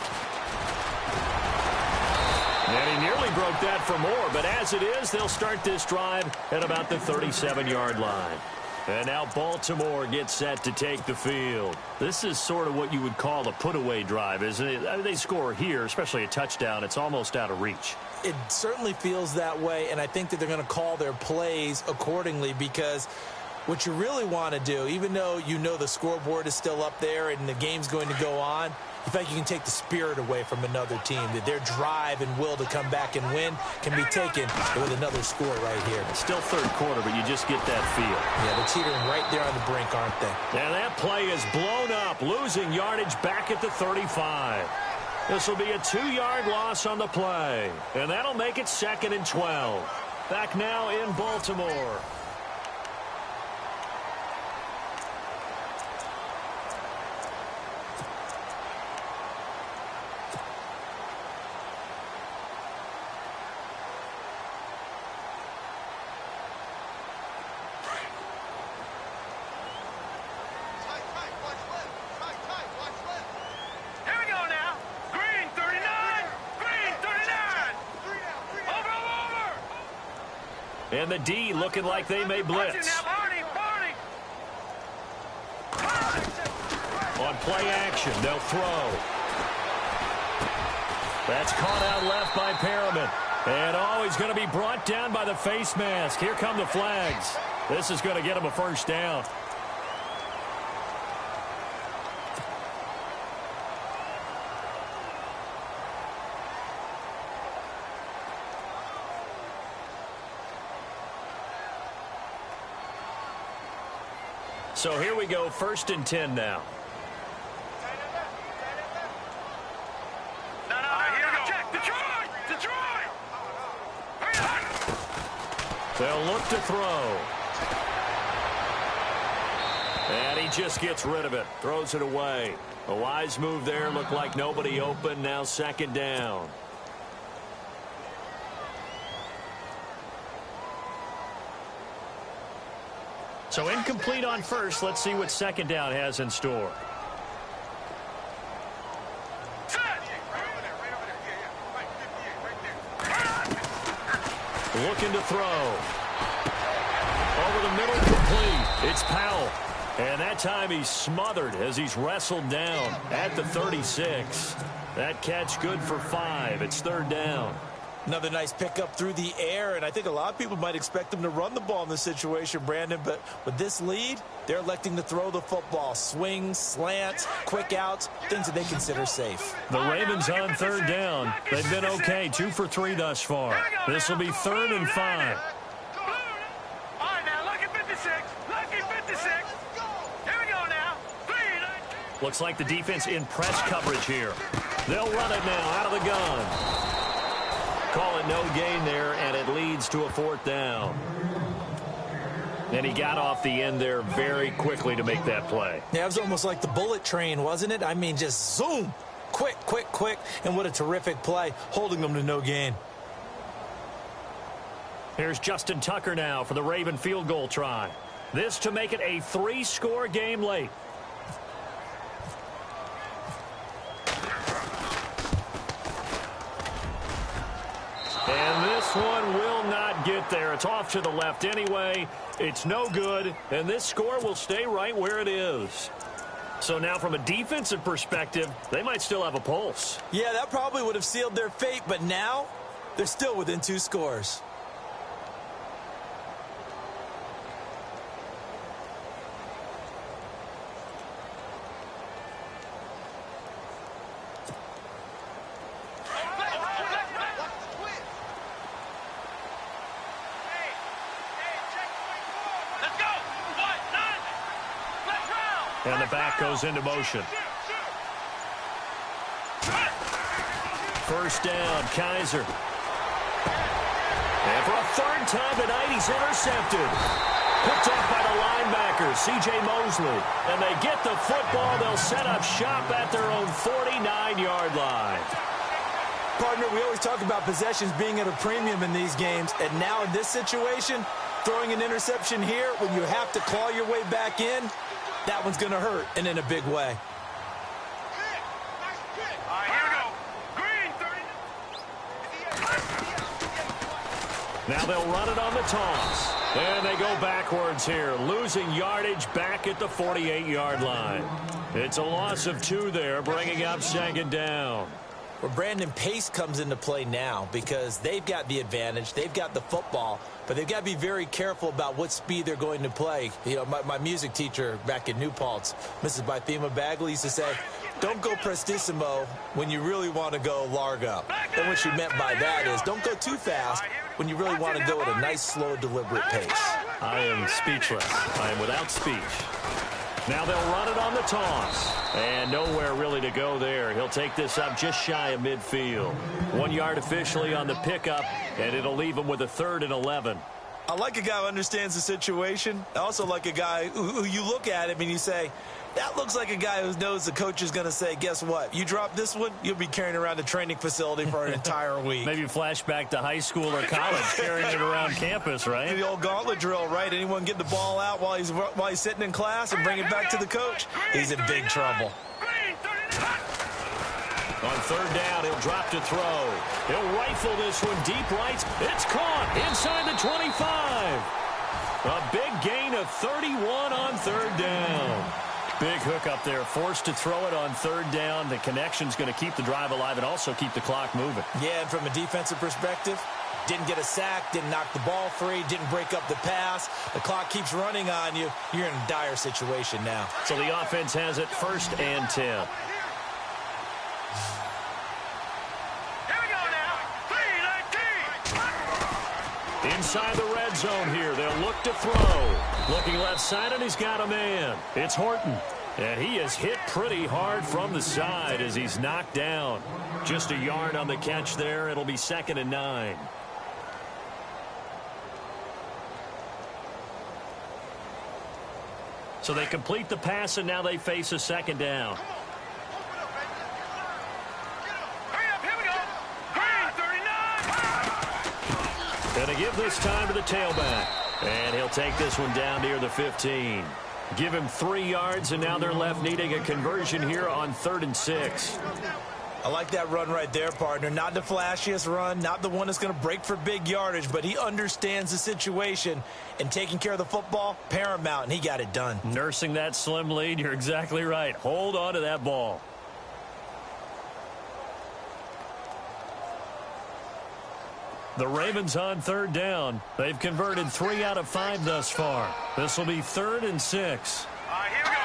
And he nearly broke that for more, but as it is, they'll start this drive at about the 37-yard line. And now Baltimore gets set to take the field. This is sort of what you would call a put-away drive, isn't it? I mean, they score here, especially a touchdown. It's almost out of reach. It certainly feels that way, and I think that they're going to call their plays accordingly, because what you really want to do, even though you know the scoreboard is still up there and the game's going to go on, you feel like you can take the spirit away from another team, that their drive and will to come back and win can be taken with another score right here. It's still third quarter, but you just get that feel. Yeah, they're teetering right there on the brink, aren't they? And that play is blown up, losing yardage back at the 35. This will be a 2-yard loss on the play, and that'll make it 2nd and 12. Back now in Baltimore. And the D looking like they may blitz. On play action, they'll throw. That's caught out left by Perriman. And he's going to be brought down by the face mask. Here come the flags. This is going to get him a first down. So here we go, 1st and 10 now. They'll look to throw. And he just gets rid of it, throws it away. A wise move there, looked like nobody open, now 2nd down. So incomplete on first. Let's see what 2nd down has in store. Looking to throw. Over the middle, complete. It's Powell. And that time he's smothered as he's wrestled down at the 36. That catch good for 5. It's 3rd down. Another nice pickup through the air, and I think a lot of people might expect them to run the ball in this situation, Brandon, but with this lead, they're electing to throw the football. Swings, slants, quick outs, things that they consider safe. The Ravens on 3rd down. They've been okay, 2 for 3 thus far. This will be 3rd and 5. All right, now, look at 56. Look at 56. Here we go now. 3. Looks like the defense in press coverage here. They'll run it now out of the gun. Call it no gain there, and it leads to a 4th down. And he got off the end there very quickly to make that play. Yeah, it was almost like the bullet train, wasn't it? I mean, just zoom. Quick, quick, quick. And what a terrific play, holding them to no gain. Here's Justin Tucker now for the Raven field goal try. This to make it a 3-score game late. And this one will not get there. It's off to the left anyway. It's no good, and this score will stay right where it is. So now from a defensive perspective, they might still have a pulse. Yeah, that probably would have sealed their fate, but now they're still within 2 scores. And the back goes into motion. first down. Kaiser. And for a third time tonight, he's intercepted. Picked up by the linebacker, C.J. Mosley. And they get the football. They'll set up shop at their own 49-yard line. Partner, we always talk about possessions being at a premium in these games. And now in this situation, throwing an interception here when you have to claw your way back in, that one's going to hurt, and in a big way. Now they'll run it on the toss. And they go backwards here, losing yardage back at the 48-yard line. It's a loss of 2 there, bringing up second down. Well, Brandon, pace comes into play now because they've got the advantage. They've got the football, but they've got to be very careful about what speed they're going to play. You know, my music teacher back in New Paltz, Mrs. Bythema Bagley, used to say, don't go prestissimo when you really want to go largo. And what she meant by that is don't go too fast when you really want to go at a nice, slow, deliberate pace. I am speechless. I am without speech. Now they'll run it on the toss. And nowhere really to go there. He'll take this up just shy of midfield. 1 yard officially on the pickup, and it'll leave him with a 3rd and 11. I like a guy who understands the situation. I also like a guy who you look at him and you say, that looks like a guy who knows the coach is going to say, guess what? You drop this one, you'll be carrying around the training facility for an entire week. Maybe flashback to high school or college, carrying it around campus, right? The old gauntlet drill, right? Anyone get the ball out while he's sitting in class and bring it back to the coach? He's in big trouble. On 3rd down, he'll drop to throw. He'll rifle this one deep right. It's caught inside the 25. A big gain of 31 on 3rd down. Big hook up there, forced to throw it on 3rd down. The connection's going to keep the drive alive and also keep the clock moving. Yeah, and from a defensive perspective, didn't get a sack, didn't knock the ball free, didn't break up the pass. The clock keeps running on you. You're in a dire situation now. So the offense has it 1st and 10. Inside the red zone here. They'll look to throw. Looking left side, and he's got a man. It's Horton. And he is hit pretty hard from the side as he's knocked down. Just a yard on the catch there. It'll be 2nd and 9. So they complete the pass, and now they face a 2nd down. Going to give this time to the tailback. And he'll take this one down near the 15. Give him 3 yards, and now they're left needing a conversion here on 3rd and 6. I like that run right there, partner. Not the flashiest run, not the one that's going to break for big yardage, but he understands the situation, and taking care of the football, paramount, and he got it done. Nursing that slim lead, you're exactly right. Hold on to that ball. The Ravens on 3rd down. They've converted 3 out of 5 thus far. This will be 3rd and 6. Here we go.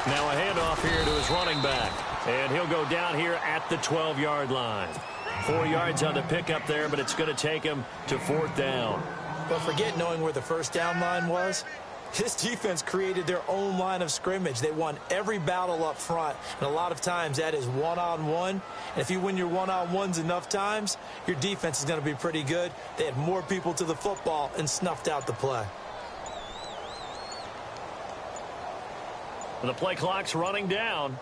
Now a handoff here to his running back. And he'll go down here at the 12-yard line. 4 yards on the pickup there, but it's going to take him to 4th down. But forget knowing where the first down line was. This defense created their own line of scrimmage. They won every battle up front, and a lot of times that is one-on-one. And if you win your one-on-ones enough times, your defense is going to be pretty good. They had more people to the football and snuffed out the play. The play clock's running down.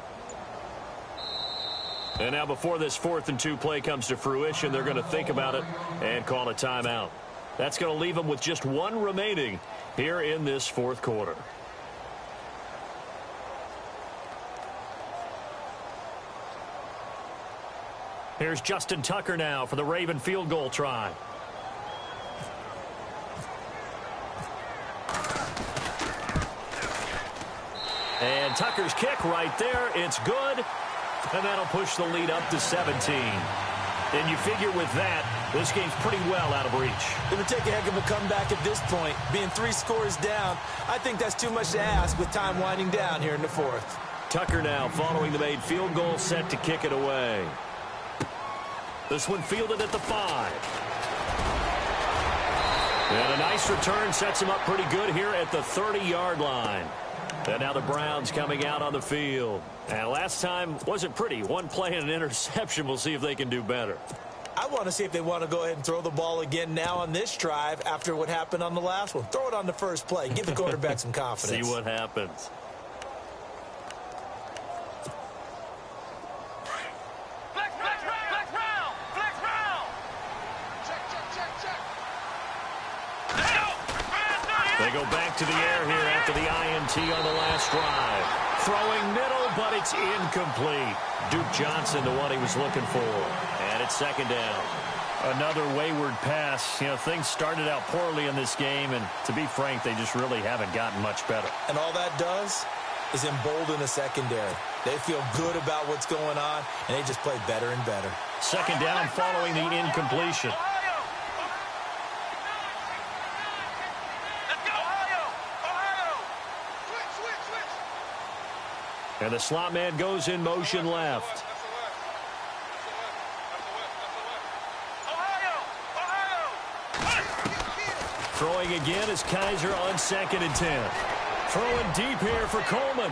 And now before this 4th and 2 play comes to fruition, they're going to think about it and call a timeout. That's going to leave them with just 1 remaining here in this 4th quarter. Here's Justin Tucker now for the Raven field goal try. And Tucker's kick right there. It's good. And that'll push the lead up to 17. And you figure with that, this game's pretty well out of reach. It would take a heck of a comeback at this point. Being 3 scores down, I think that's too much to ask with time winding down here in the 4th. Tucker now following the made field goal, set to kick it away. This one fielded at the 5. And a nice return sets him up pretty good here at the 30-yard line. And now the Browns coming out on the field. And last time wasn't pretty. One play and an interception. We'll see if they can do better. I want to see if they want to go ahead and throw the ball again now on this drive after what happened on the last one. Throw it on the first play. Give the quarterback some confidence. See what happens. They go back to the air here after the INT on the last drive. Throwing middle, but it's incomplete. Duke Johnson, the one he was looking for. And it's second down. Another wayward pass. You know, things started out poorly in this game, and to be frank, they just really haven't gotten much better. And all that does is embolden the secondary. They feel good about what's going on, and they just play better and better. Second down following the incompletion. And the slot man goes in motion left. Throwing again is Kaiser on 2nd and 10. Throwing deep here for Coleman.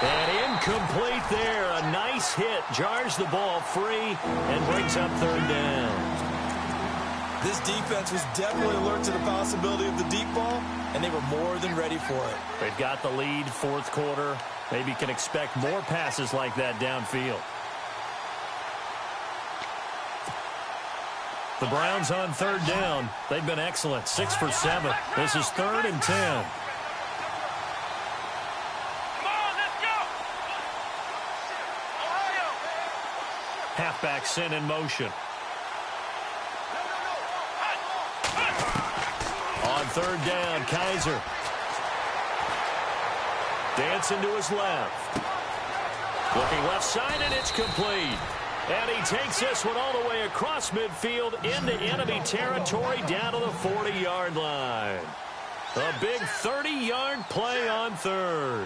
And incomplete there. A nice hit. Jars the ball free and brings up 3rd down. This defense was definitely alert to the possibility of the deep ball, and they were more than ready for it. They've got the lead, 4th quarter. Maybe can expect more passes like that downfield. The Browns on 3rd down. They've been excellent, 6 for 7. This is 3rd and 10. Halfback sent in motion. On 3rd down, Kaiser. Dancing to his left. Looking left side, and it's complete. And he takes this one all the way across midfield into enemy territory down to the 40-yard line. A big 30-yard play on 3rd.